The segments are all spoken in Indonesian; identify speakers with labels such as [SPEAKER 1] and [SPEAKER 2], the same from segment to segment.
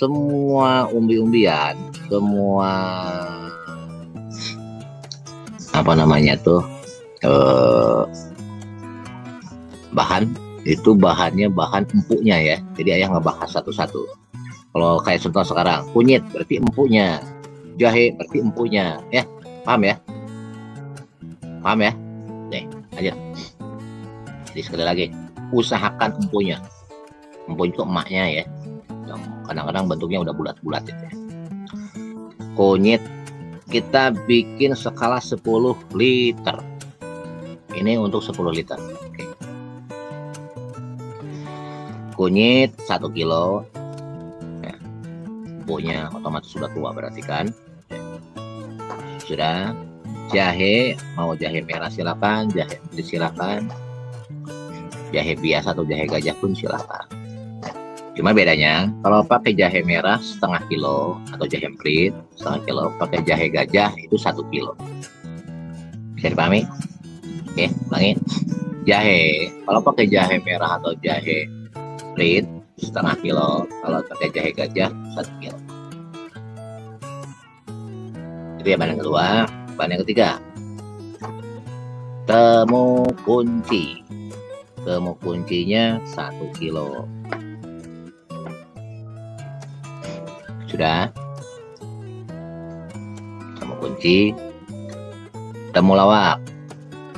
[SPEAKER 1] semua umbi-umbian, semua apa namanya tuh bahan itu bahannya bahan empuknya ya. Jadi ayah ngebahas satu-satu. Kalau kayak contoh sekarang kunyit berarti empuknya, jahe berarti empuknya, ya paham ya? Paham ya? Nih lanjut. Jadi sekali lagi usahakan empuknya. Empuk itu emaknya ya. Kadang-kadang bentuknya udah bulat-bulat gitu ya. Kunyit kita bikin skala 10 liter. Ini untuk 10 liter. Oke. Kunyit 1 kilo. Ya. Empuknya otomatis sudah tua berarti kan. Sudah. Jahe, mau jahe merah silakan, jahe putih silakan. Jahe biasa atau jahe gajah pun silakan. Cuma bedanya kalau pakai jahe merah setengah kilo atau jahe perit setengah kilo, pakai jahe gajah itu 1 kilo. Bisa dipahami? Oke, ulangi. Jahe, kalau pakai jahe merah atau jahe perit setengah kilo, kalau pakai jahe gajah 1 kilo. Itu ya bahan yang kedua. Bahan yang ketiga, temu kunci. Temu kuncinya 1 kilo. Sudah. Temu kunci. Temu lawak.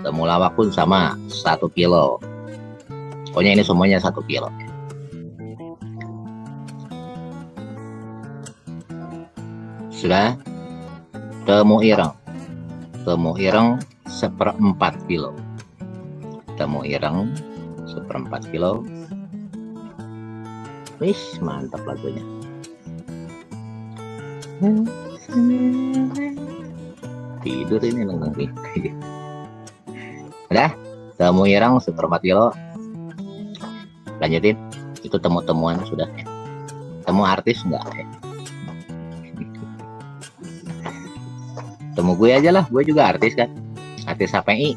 [SPEAKER 1] Temu lawak pun sama 1 kilo. Pokoknya ini semuanya 1 kilo. Sudah. Temu ireng. Temu ireng 1/4 kilo. Temu ireng 1/4 kilo. Wih, mantap lagunya. Tidur ini nanti. Udah, temu ireng 1/4 kilo. Lanjutin. Itu temu-temuan sudah ya. Temu artis enggak ya? Temu gue aja lah, gue juga artis kan, artis HPI.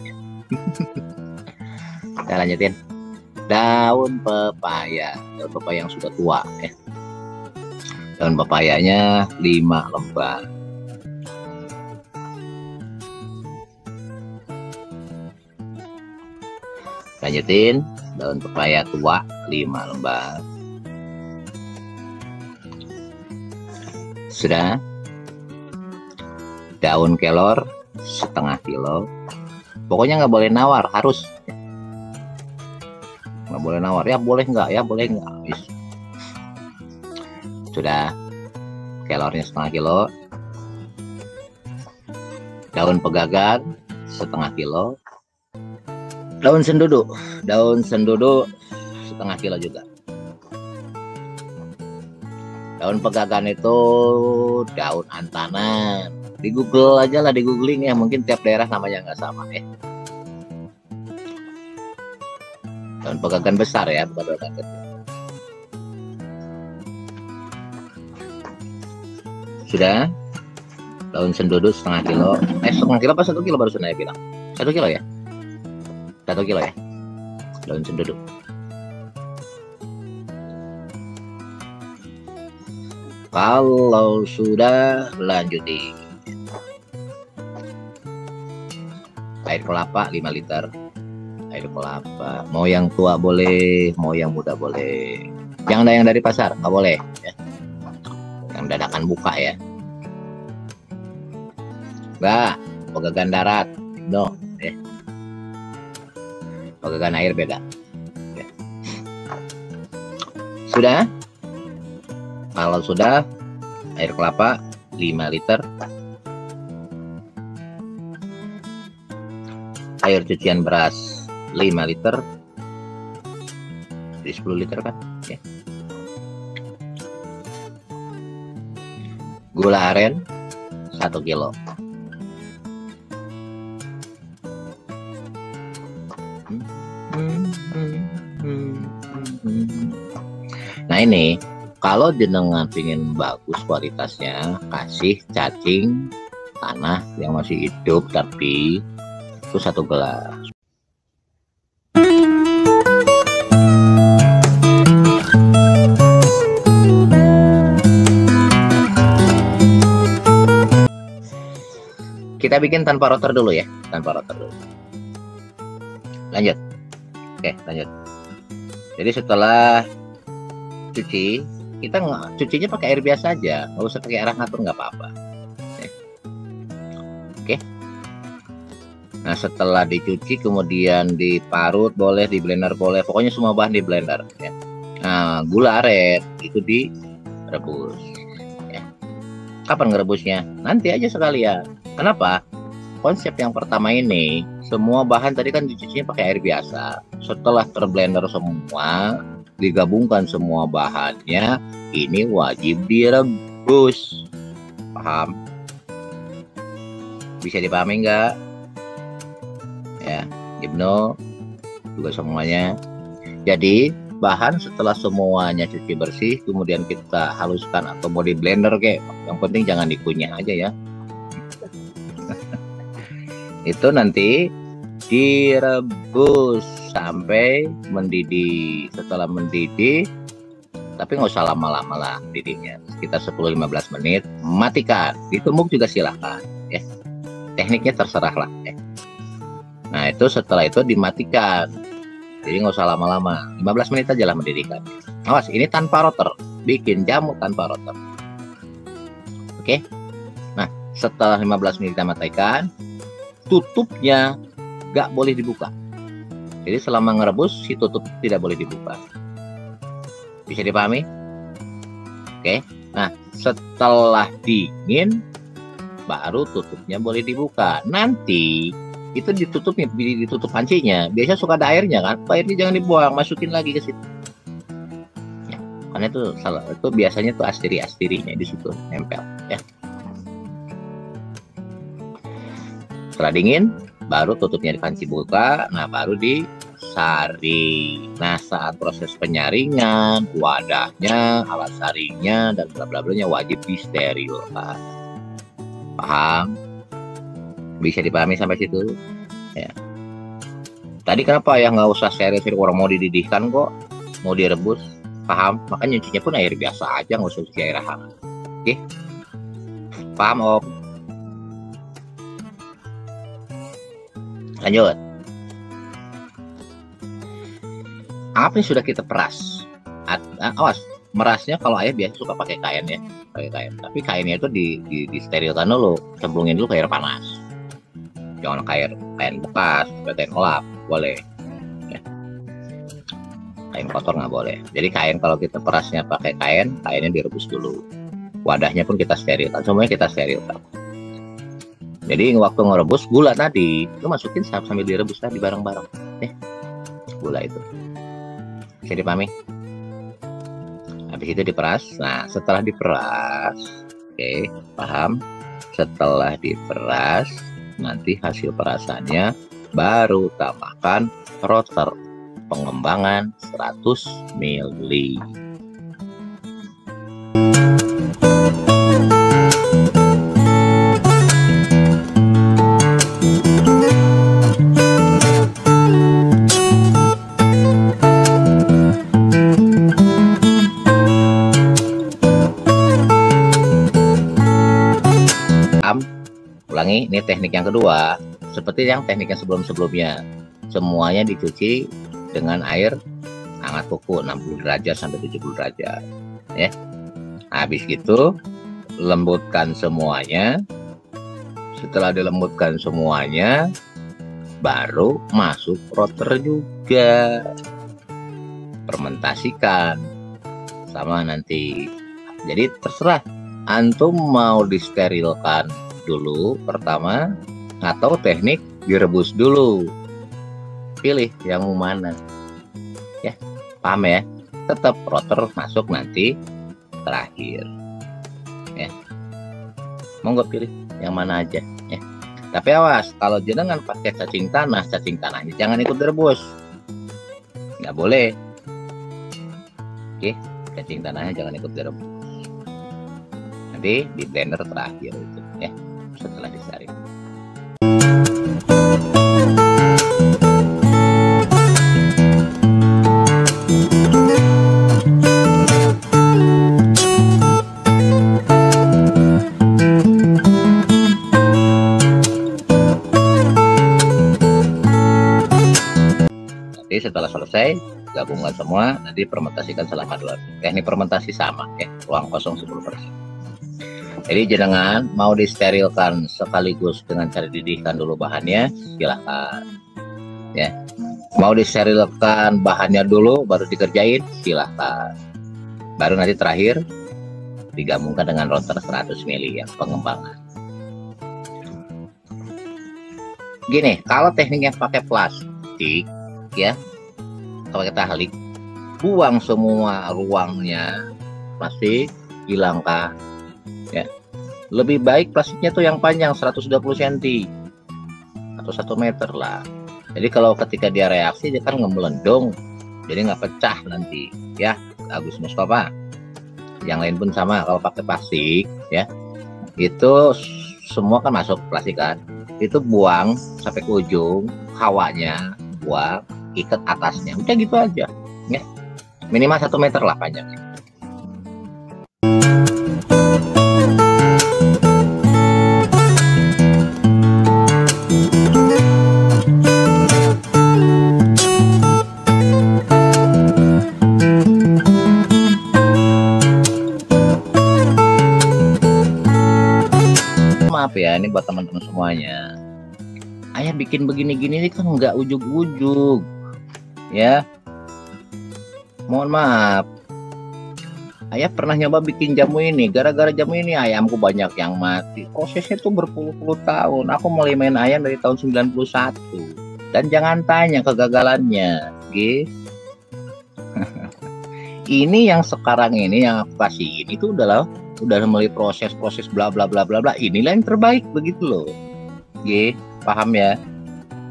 [SPEAKER 1] Kita lanjutin. Daun pepaya yang sudah tua ya. Daun pepayanya 5 lembar. Lanjutin. Daun pepaya tua 5 lembar. Sudah. Daun kelor setengah kilo. Pokoknya nggak boleh nawar, harus. Nggak boleh nawar, ya boleh nggak, ya boleh nggak. Sudah. Kelornya setengah kilo. Daun pegagan setengah kilo. Daun sendudu setengah kilo juga. Daun pegagan itu daun antanan. Di Google aja lah, di googling ya, mungkin tiap daerah namanya nggak sama ya. Daun pegagan besar ya, bukan daun kecil. Sudah. Daun sendudu setengah kilo. Setengah kilo apa 1 kilo baru saya bilang? 1 kilo ya? 1 kilo ya. Daun sendudu. Kalau sudah, lanjutin. Air kelapa 5 liter. Air kelapa, mau yang tua boleh, mau yang muda boleh. Jangan ada yang dari pasar, nggak boleh ya. Yang dadakan buka ya. Enggak, pegagan darat no ya. Pegagan air beda ya. Sudah. Kalau sudah, air kelapa 5 liter. Air cucian beras 5 liter. Jadi 10 liter kan ya. Gula aren 1 kilo. Nah ini kalau jenengan pingin bagus kualitasnya, kasih cacing tanah yang masih hidup tapi itu 1 gelas. Kita bikin tanpa rotor dulu ya, tanpa rotor dulu. Lanjut. Oke, lanjut. Jadi setelah cuci, kita cucinya pakai air biasa aja, nggak usah pakai air hangat, nggak apa-apa. Oke. Nah, setelah dicuci kemudian diparut boleh, di blender boleh, pokoknya semua bahan di blender ya. Nah, gula aren itu direbus ya. Kapan ngerebusnya? Nanti aja sekalian. Kenapa? Konsep yang pertama ini, semua bahan tadi kan dicucinya pakai air biasa. Setelah terblender semua, digabungkan semua bahannya, ini wajib direbus. Paham? Bisa dipahami nggak? Ya, Ibnu juga semuanya. Jadi bahan setelah semuanya cuci bersih, kemudian kita haluskan atau mau di blender kayak, yang penting jangan dikunyah aja ya. Itu nanti direbus sampai mendidih. Setelah mendidih, tapi nggak usah lama-lama lah mendidihnya, sekitar 10-15 menit, matikan. Ditumbuk juga silahkan ya, tekniknya terserah lah ya. Nah itu setelah itu dimatikan, jadi nggak usah lama-lama, 15 menit aja lah mendidihkan. Awas, ini tanpa rotor, bikin jamu tanpa rotor. Oke. Nah setelah 15 menit kita matikan, tutupnya nggak boleh dibuka. Jadi selama ngerebus si tutup tidak boleh dibuka. Bisa dipahami? Oke. Nah setelah dingin baru tutupnya boleh dibuka. Nanti itu ditutupnya, ditutup pancinya. Biasanya suka ada airnya kan? Airnya jangan dibuang, masukin lagi ke situ. Ya, karena itu salah. Itu biasanya tuh astiri-astirinya di situ nempel. Ya. Setelah dingin, baru tutupnya di panci buka, nah baru disaring. Nah saat proses penyaringan, wadahnya, alat saringnya, dan bla bla blanya wajib disterilkan. Paham? Bisa dipahami sampai situ? Ya. Tadi kenapa ya nggak usah steril, orang mau dididihkan kok, mau direbus? Paham? Makanya nyucinya pun air biasa aja, nggak usah cuci air hangat. Oke? Paham Om? Lanjut. Apa yang sudah kita peras? Awas, merasnya kalau ayah biasa suka pakai kain ya, pakai kain. Tapi kainnya itu disterilkan dulu, cemplungin dulu ke air panas. Jangan kain bekas, kain lap, boleh. Ya. Kain kotor nggak boleh. Jadi kain kalau kita perasnya pakai kain, kainnya direbus dulu. Wadahnya pun kita sterilkan, semuanya kita sterilkan. Jadi waktu ngerebus gula tadi, itu masukin sambil direbus tadi bareng-bareng. Gula itu. Bisa dipahami? Habis itu diperas. Nah, setelah diperas, oke, paham? Setelah diperas, nanti hasil perasannya baru tambahkan rotor pengembangan 100 ml. Ulangi, ini teknik yang kedua. Seperti yang teknik yang sebelum-sebelumnya, semuanya dicuci dengan air hangat kuku 60 derajat sampai 70 derajat ya. Habis gitu lembutkan semuanya. Setelah dilembutkan semuanya, baru masuk rotor juga, fermentasikan sama nanti. Jadi terserah antum mau disterilkan dulu pertama atau teknik direbus dulu, pilih yang mana ya. Paham ya? Tetap rotor masuk nanti terakhir ya, monggo pilih yang mana aja ya. Tapi awas, kalau jenengan pakai cacing tanahnya jangan ikut direbus, nggak boleh. Oke, cacing tanahnya jangan ikut direbus, nanti di blender terakhir itu ya, setelah disaring. setelah selesai gabungkan semua, nanti fermentasikan selama 2 minggu. Teknik fermentasi sama ya, ruang kosong 10%. Jadi jenengan mau disterilkan sekaligus dengan cara didihkan dulu bahannya, silahkan ya. Mau disterilkan bahannya dulu baru dikerjain, silahkan. Baru nanti terakhir digabungkan dengan router 100 mili yang pengembangan. Gini, kalau tekniknya pakai plastik ya, pakai tahlik, buang semua ruangnya plastik, hilangkan ya. Lebih baik plastiknya tuh yang panjang 120 cm atau 1 meter lah. Jadi kalau ketika dia reaksi dia kan ngemelendung, jadi nggak pecah nanti ya, Agus Mustafa. Yang lain pun sama, kalau pakai plastik ya, itu semua kan masuk plastik kan, itu buang sampai ke ujung, hawanya buang, ikat atasnya, udah gitu aja ya. Minimal 1 meter lah panjangnya. Maaf ya, ini buat teman-teman semuanya. Ayah bikin begini-gini ini kan nggak ujug-ujug ya. Mohon maaf. Ayah pernah nyoba bikin jamu ini. Gara-gara jamu ini ayamku banyak yang mati. Prosesnya tuh berpuluh-puluh tahun. Aku mulai main ayam dari tahun 91. Dan jangan tanya kegagalannya. Gitu. Ini yang sekarang ini yang aku kasih ini tuh udah mulai proses bla bla bla bla bla, inilah yang terbaik begitu loh. Ye, paham ya?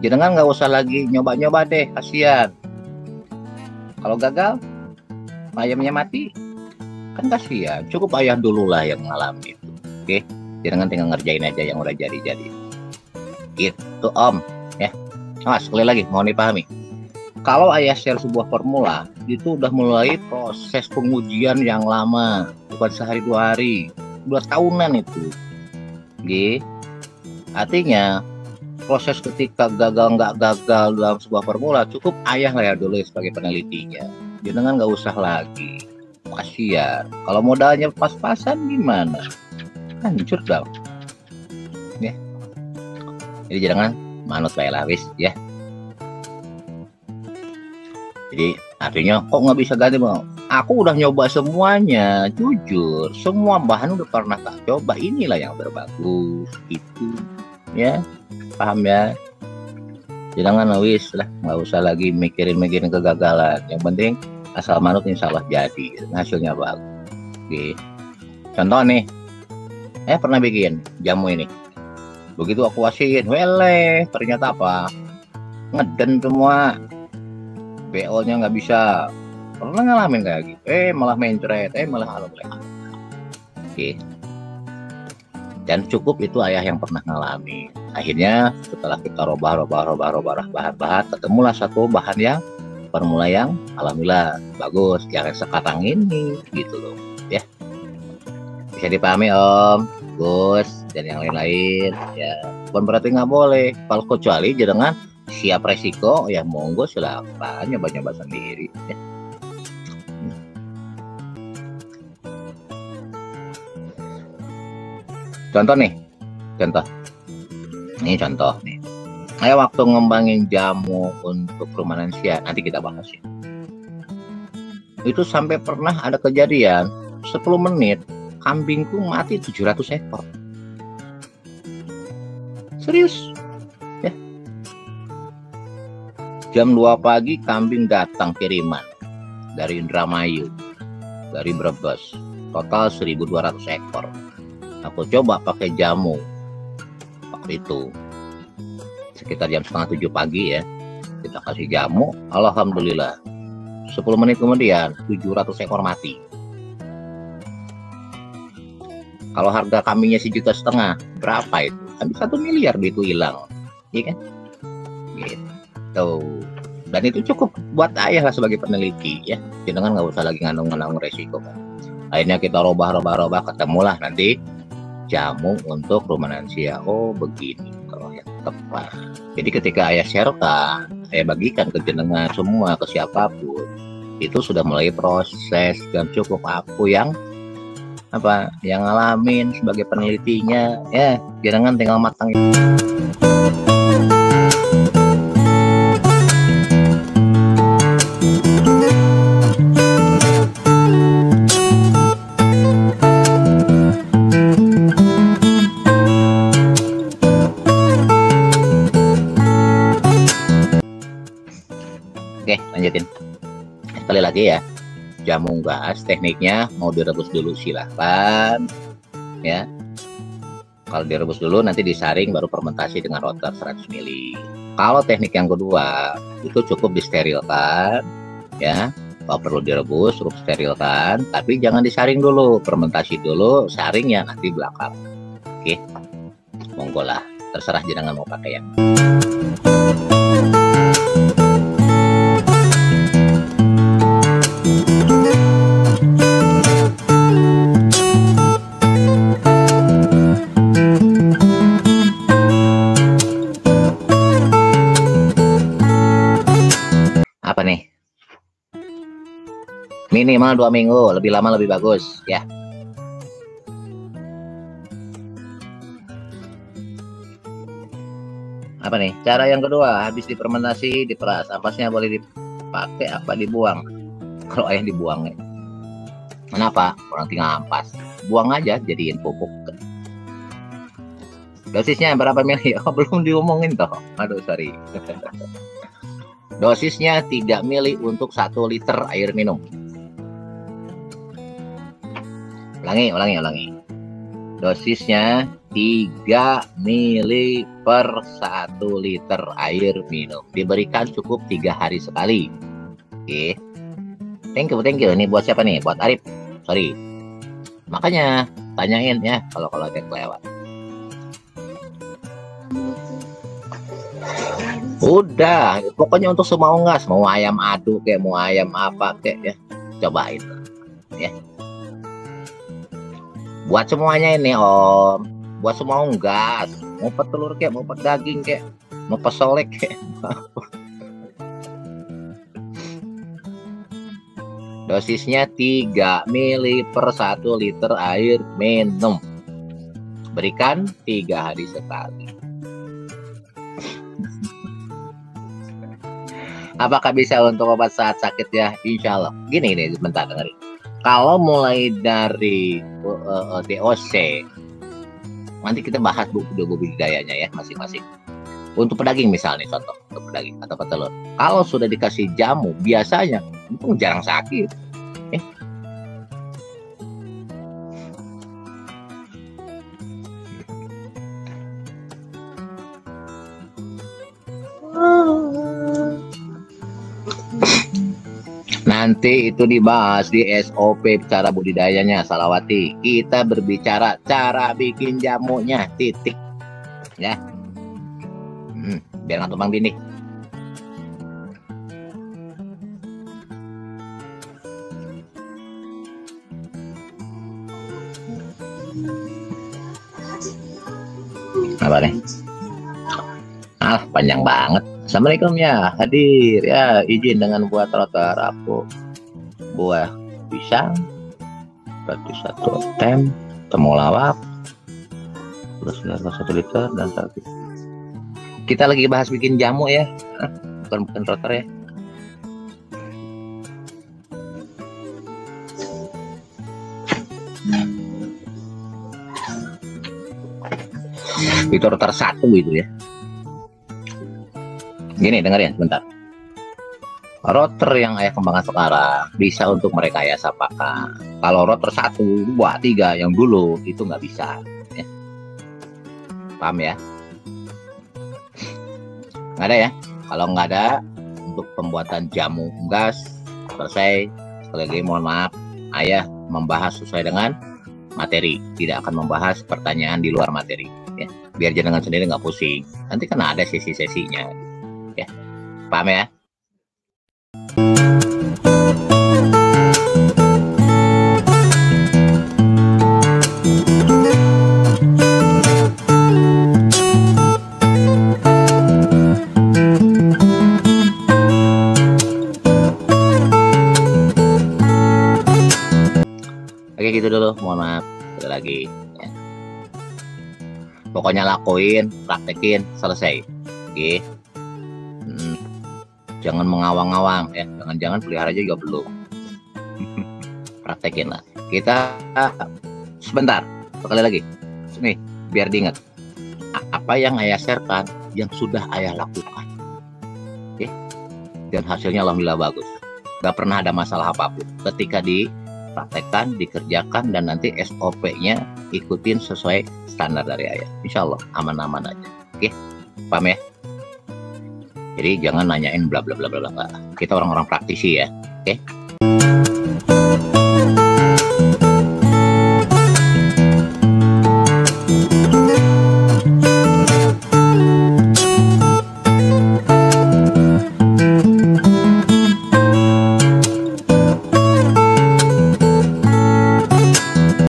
[SPEAKER 1] Jangan nggak usah lagi nyoba-nyoba deh, kasihan. Kalau gagal ayamnya mati kan kasihan. Cukup ayah dulu lah yang ngalamin itu. Oke, jangan tinggal ngerjain aja yang udah jadi gitu om ya. Sekali lagi mau dipahami, kalau ayah share sebuah formula itu udah mulai proses pengujian yang lama, bukan sehari 2 hari, 2 tahunan itu. Oke. Artinya proses ketika gagal nggak gagal dalam sebuah formula, cukup ayah lah ya dulu sebagai penelitinya. Jangan nggak usah lagi, kasihan. Kalau modalnya pas-pasan gimana? Hancur dong. Ya. Jadi jangan manut baiklah wis ya. Jadi artinya kok nggak bisa ganti bang? Aku udah nyoba semuanya, jujur. Semua bahan udah pernah tak coba. Inilah yang terbagus, itu, ya, paham ya? Jangan wis lah, nggak usah lagi mikirin kegagalan. Yang penting asal manut insya Allah jadi, hasilnya bagus. Oke. Contoh nih, pernah bikin jamu ini. Begitu aku asihin, wele, ternyata apa? Ngeden semua. BO-nya nggak bisa. Pernah ngalamin kayak gitu, malah mencret, malah alhamdulillah. Oke. Dan cukup itu ayah yang pernah ngalami. Akhirnya setelah kita robah bahan-bahan, ketemulah satu bahan yang formula yang alhamdulillah bagus, yang sekarang ini gitu loh ya. Bisa dipahami om, Gus dan yang lain-lain ya. Bukan berarti nggak boleh, kalau kecuali jangan siap resiko ya, monggo silakan nyoba sendiri ya. Contoh nih, ini contoh nih. Saya waktu ngembangin jamu untuk rumenansia, nanti kita bahas ya. Itu sampai pernah ada kejadian 10 menit kambingku mati 700 ekor. Serius ya. Jam 2 pagi kambing datang kiriman dari Indramayu, dari Brebes, total 1.200 ekor. Aku coba pakai jamu waktu itu sekitar jam 6:30 pagi ya, kita kasih jamu, alhamdulillah 10 menit kemudian 700 ekor mati. Kalau harga kambingnya 1,5 juta, berapa itu? Hampir 1 miliar itu hilang, iya kan? Gitu. Dan itu cukup buat ayah lah sebagai peneliti ya. Jangan nggak usah lagi ngandung resiko kan. Akhirnya kita robah, ketemulah nanti jamu untuk rumenansia. Oh begini kalau yang tepat. Jadi ketika ayah sharekan, bagikan ke jenengan semua, ke siapapun. Itu sudah mulai proses dan cukup aku yang ngalamin sebagai penelitinya ya, jenengan tinggal matang. Oke, lanjutin. Sekali lagi ya, jamu gas tekniknya mau direbus dulu silahkan ya. Kalau direbus dulu nanti disaring baru fermentasi dengan rotor 100 ml. Kalau teknik yang kedua itu cukup disterilkan ya. Kalau perlu direbus, cukup sterilkan, tapi jangan disaring dulu, fermentasi dulu, saringnya nanti belakang. Oke, monggo lah, terserah jenengan mau pakai yang. Apa nih? Minimal 2 minggu, lebih lama lebih bagus ya. Apa nih? Cara yang kedua, habis difermentasi diperas, ampasnya boleh dipakai apa dibuang? Kalau ayah dibuang ya. Kenapa? Orang tinggal ampas, buang aja jadiin pupuk. Dosisnya berapa mili? Oh, belum diomongin toh. Aduh, sorry. Dosisnya 3 mili untuk 1 liter air minum. Ulangi. Dosisnya 3 mili per 1 liter air minum. Diberikan cukup 3 hari sekali. Oke. Thank you. Ini buat siapa nih? Buat Arif. Sorry. Makanya tanyain ya kalau ada yang kelewat. Udah, pokoknya untuk semua unggas, mau ayam adu kayak mau ayam apa kayak ya, cobain ya. Buat semuanya ini Om, buat semua unggas, mau petelur kayak, mau daging kayak, mau pesolek kayak. Dosisnya 3 mili per 1 liter air minum. Berikan 3 hari sekali. Apakah bisa untuk obat saat sakit ya? Insya Allah. Gini sebentar dengerin. Kalau mulai dari DOC, nanti kita bahas budidayanya ya masing-masing. Untuk pedaging misalnya, contoh untuk pedaging atau petelur. Kalau sudah dikasih jamu, biasanya itu jarang sakit. Nanti itu dibahas di SOP cara budidayanya, Salawati. Kita berbicara cara bikin jamunya, titik. Ya. Biar nggak tumpang tindih. Apa nih? Panjang banget. Assalamualaikum ya, hadir ya, izin dengan buat rotor aku buah pisang berarti 1 tem, temulawak plus 1 liter dan 1. Kita lagi bahas bikin jamu ya, bukan rotor ya. Itu rotor 1 itu ya. Gini dengerin sebentar. Router yang ayah kembangkan sekarang bisa untuk merekayasa pakan. Kalau router 1, 2, 3 yang dulu itu nggak bisa ya. Paham ya? Nggak ada ya? Kalau nggak ada untuk pembuatan jamu gas selesai. Sekali lagi mohon maaf, ayah membahas sesuai dengan materi, tidak akan membahas pertanyaan di luar materi ya. Biar jenengan sendiri nggak pusing. Nanti kan ada sesi-sesinya ya. Paham ya? Pokoknya lakuin, praktekin, selesai. Oke. Jangan mengawang-awang ya, jangan-jangan pelihara aja juga belum. Praktekin lah. Kita sebentar, sekali lagi. Nih, biar diingat. Apa yang ayah sharekan, yang sudah ayah lakukan. Oke. Dan hasilnya alhamdulillah bagus. Gak pernah ada masalah apapun. Ketika dipraktekkan, dikerjakan, dan nanti SOP-nya ikutin sesuai standar dari ayah. Insya Allah aman-aman aja. Oke, paham ya? Jadi jangan nanyain bla bla bla bla bla. Kita orang-orang praktisi ya. Oke.